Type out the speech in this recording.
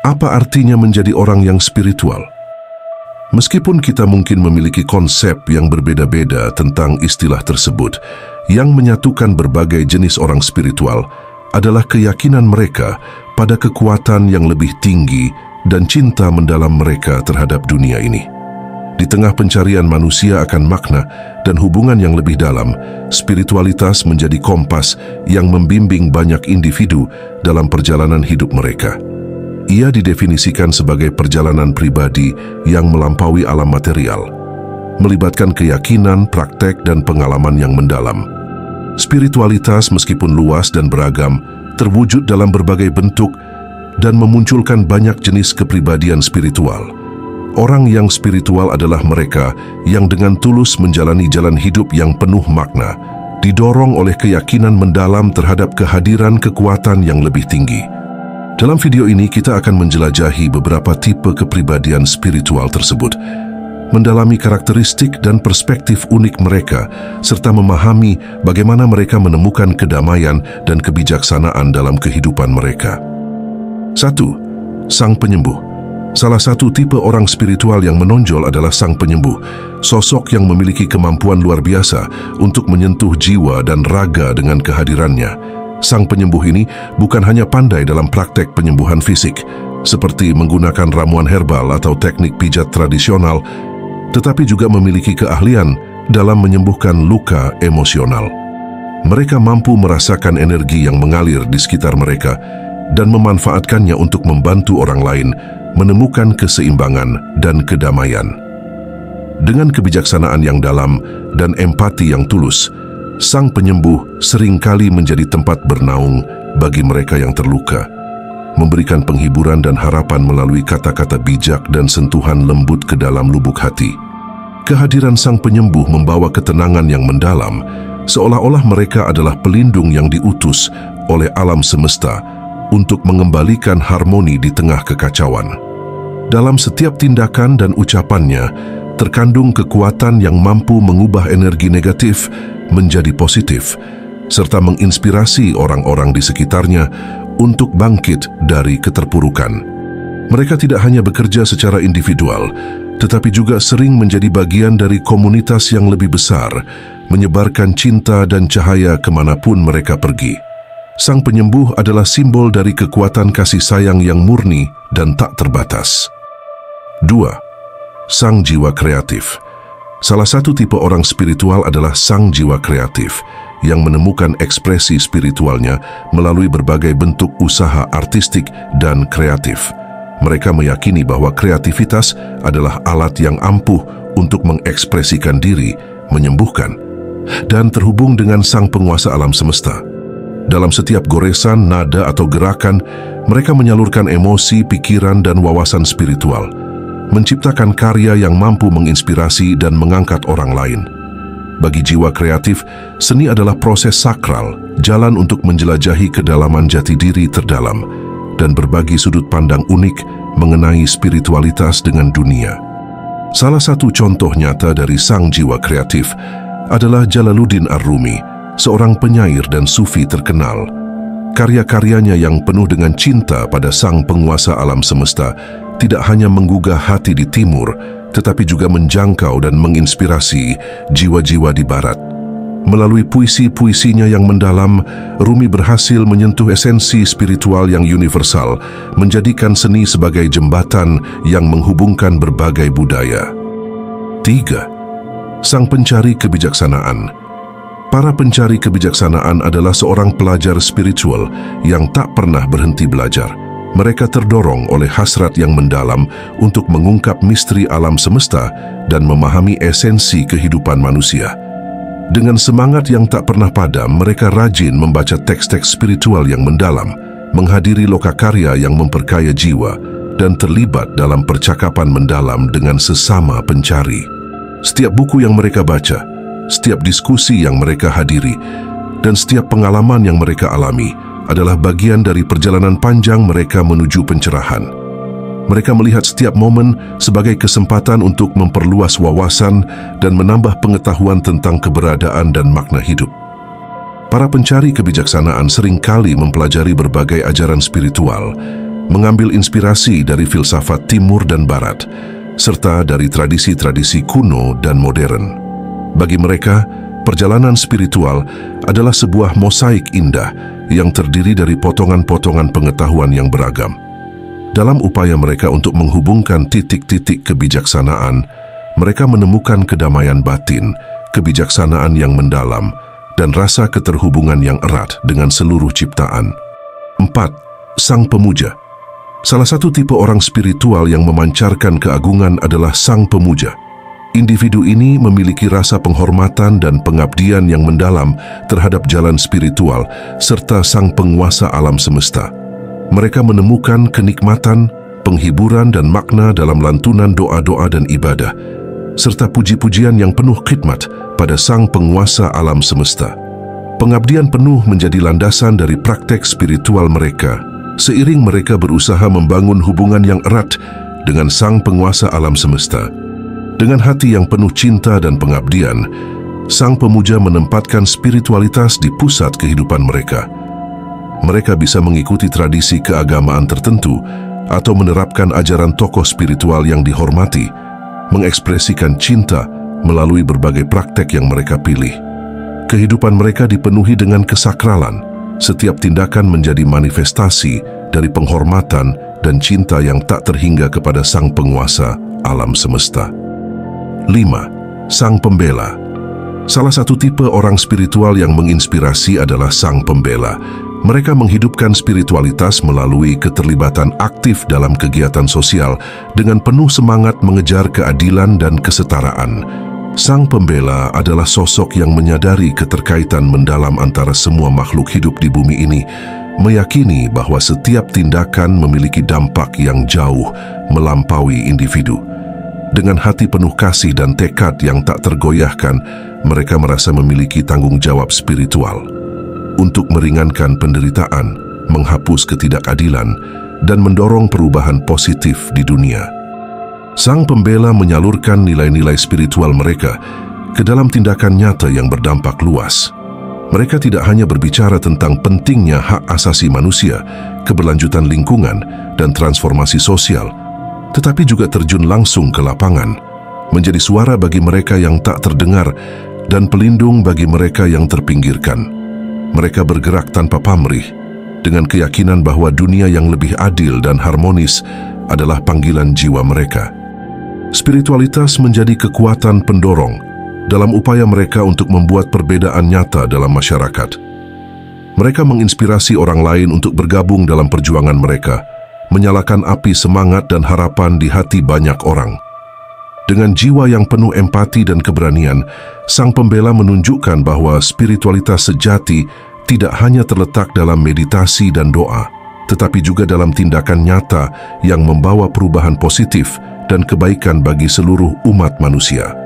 Apa artinya menjadi orang yang spiritual? Meskipun kita mungkin memiliki konsep yang berbeda-beda tentang istilah tersebut, yang menyatukan berbagai jenis orang spiritual adalah keyakinan mereka pada kekuatan yang lebih tinggi dan cinta mendalam mereka terhadap dunia ini. Di tengah pencarian manusia akan makna dan hubungan yang lebih dalam, spiritualitas menjadi kompas yang membimbing banyak individu dalam perjalanan hidup mereka. Ia didefinisikan sebagai perjalanan pribadi yang melampaui alam material, melibatkan keyakinan, praktek, dan pengalaman yang mendalam. Spiritualitas meskipun luas dan beragam, terwujud dalam berbagai bentuk dan memunculkan banyak jenis kepribadian spiritual. Orang yang spiritual adalah mereka yang dengan tulus menjalani jalan hidup yang penuh makna, didorong oleh keyakinan mendalam terhadap kehadiran kekuatan yang lebih tinggi. Dalam video ini kita akan menjelajahi beberapa tipe kepribadian spiritual tersebut, mendalami karakteristik dan perspektif unik mereka, serta memahami bagaimana mereka menemukan kedamaian dan kebijaksanaan dalam kehidupan mereka. 1. Sang Penyembuh. Salah satu tipe orang spiritual yang menonjol adalah Sang Penyembuh, sosok yang memiliki kemampuan luar biasa untuk menyentuh jiwa dan raga dengan kehadirannya. Sang Penyembuh ini bukan hanya pandai dalam praktek penyembuhan fisik, seperti menggunakan ramuan herbal atau teknik pijat tradisional, tetapi juga memiliki keahlian dalam menyembuhkan luka emosional. Mereka mampu merasakan energi yang mengalir di sekitar mereka dan memanfaatkannya untuk membantu orang lain menemukan keseimbangan dan kedamaian. Dengan kebijaksanaan yang dalam dan empati yang tulus, Sang Penyembuh seringkali menjadi tempat bernaung bagi mereka yang terluka, memberikan penghiburan dan harapan melalui kata-kata bijak dan sentuhan lembut ke dalam lubuk hati. Kehadiran Sang Penyembuh membawa ketenangan yang mendalam, seolah-olah mereka adalah pelindung yang diutus oleh alam semesta untuk mengembalikan harmoni di tengah kekacauan. Dalam setiap tindakan dan ucapannya, terkandung kekuatan yang mampu mengubah energi negatif menjadi positif, serta menginspirasi orang-orang di sekitarnya untuk bangkit dari keterpurukan. Mereka tidak hanya bekerja secara individual, tetapi juga sering menjadi bagian dari komunitas yang lebih besar, menyebarkan cinta dan cahaya kemanapun mereka pergi. Sang Penyembuh adalah simbol dari kekuatan kasih sayang yang murni dan tak terbatas. 2. Sang Jiwa Kreatif. Salah satu tipe orang spiritual adalah sang jiwa kreatif yang menemukan ekspresi spiritualnya melalui berbagai bentuk usaha artistik dan kreatif. Mereka meyakini bahwa kreativitas adalah alat yang ampuh untuk mengekspresikan diri, menyembuhkan, dan terhubung dengan sang penguasa alam semesta. Dalam setiap goresan, nada, atau gerakan, mereka menyalurkan emosi, pikiran, dan wawasan spiritual, menciptakan karya yang mampu menginspirasi dan mengangkat orang lain. Bagi jiwa kreatif, seni adalah proses sakral, jalan untuk menjelajahi kedalaman jati diri terdalam, dan berbagi sudut pandang unik mengenai spiritualitas dengan dunia. Salah satu contoh nyata dari sang jiwa kreatif adalah Jalaluddin Ar-Rumi, seorang penyair dan sufi terkenal. Karya-karyanya yang penuh dengan cinta pada sang penguasa alam semesta tidak hanya menggugah hati di timur, tetapi juga menjangkau dan menginspirasi jiwa-jiwa di barat. Melalui puisi-puisinya yang mendalam, Rumi berhasil menyentuh esensi spiritual yang universal, menjadikan seni sebagai jembatan yang menghubungkan berbagai budaya. 3. Sang Pencari Kebijaksanaan. Para pencari kebijaksanaan adalah seorang pelajar spiritual yang tak pernah berhenti belajar. Mereka terdorong oleh hasrat yang mendalam untuk mengungkap misteri alam semesta dan memahami esensi kehidupan manusia. Dengan semangat yang tak pernah padam, mereka rajin membaca teks-teks spiritual yang mendalam, menghadiri lokakarya yang memperkaya jiwa, dan terlibat dalam percakapan mendalam dengan sesama pencari. Setiap buku yang mereka baca, setiap diskusi yang mereka hadiri, dan setiap pengalaman yang mereka alami adalah bagian dari perjalanan panjang mereka menuju pencerahan. Mereka melihat setiap momen sebagai kesempatan untuk memperluas wawasan dan menambah pengetahuan tentang keberadaan dan makna hidup. Para pencari kebijaksanaan seringkali mempelajari berbagai ajaran spiritual, mengambil inspirasi dari filsafat Timur dan Barat, serta dari tradisi-tradisi kuno dan modern. Bagi mereka, perjalanan spiritual adalah sebuah mosaik indah yang terdiri dari potongan-potongan pengetahuan yang beragam. Dalam upaya mereka untuk menghubungkan titik-titik kebijaksanaan, mereka menemukan kedamaian batin, kebijaksanaan yang mendalam, dan rasa keterhubungan yang erat dengan seluruh ciptaan. 4. Sang Pemuja. Salah satu tipe orang spiritual yang memancarkan keagungan adalah Sang Pemuja. Individu ini memiliki rasa penghormatan dan pengabdian yang mendalam terhadap jalan spiritual serta Sang Penguasa alam semesta. Mereka menemukan kenikmatan, penghiburan dan makna dalam lantunan doa-doa dan ibadah, serta puji-pujian yang penuh khidmat pada Sang Penguasa alam semesta. Pengabdian penuh menjadi landasan dari praktek spiritual mereka, seiring mereka berusaha membangun hubungan yang erat dengan Sang Penguasa alam semesta. Dengan hati yang penuh cinta dan pengabdian, Sang Pemuja menempatkan spiritualitas di pusat kehidupan mereka. Mereka bisa mengikuti tradisi keagamaan tertentu atau menerapkan ajaran tokoh spiritual yang dihormati, mengekspresikan cinta melalui berbagai praktek yang mereka pilih. Kehidupan mereka dipenuhi dengan kesakralan. Setiap tindakan menjadi manifestasi dari penghormatan dan cinta yang tak terhingga kepada Sang Penguasa alam semesta. 5. Sang Pembela. Salah satu tipe orang spiritual yang menginspirasi adalah Sang Pembela. Mereka menghidupkan spiritualitas melalui keterlibatan aktif dalam kegiatan sosial dengan penuh semangat mengejar keadilan dan kesetaraan. Sang Pembela adalah sosok yang menyadari keterkaitan mendalam antara semua makhluk hidup di bumi ini, meyakini bahwa setiap tindakan memiliki dampak yang jauh melampaui individu. Dengan hati penuh kasih dan tekad yang tak tergoyahkan, mereka merasa memiliki tanggung jawab spiritual untuk meringankan penderitaan, menghapus ketidakadilan, dan mendorong perubahan positif di dunia. Sang Pembela menyalurkan nilai-nilai spiritual mereka ke dalam tindakan nyata yang berdampak luas. Mereka tidak hanya berbicara tentang pentingnya hak asasi manusia, keberlanjutan lingkungan, dan transformasi sosial, tetapi juga terjun langsung ke lapangan, menjadi suara bagi mereka yang tak terdengar dan pelindung bagi mereka yang terpinggirkan. Mereka bergerak tanpa pamrih, dengan keyakinan bahwa dunia yang lebih adil dan harmonis adalah panggilan jiwa mereka. Spiritualitas menjadi kekuatan pendorong dalam upaya mereka untuk membuat perbedaan nyata dalam masyarakat. Mereka menginspirasi orang lain untuk bergabung dalam perjuangan mereka, menyalakan api semangat dan harapan di hati banyak orang. Dengan jiwa yang penuh empati dan keberanian, Sang Pembela menunjukkan bahwa spiritualitas sejati tidak hanya terletak dalam meditasi dan doa, tetapi juga dalam tindakan nyata yang membawa perubahan positif dan kebaikan bagi seluruh umat manusia.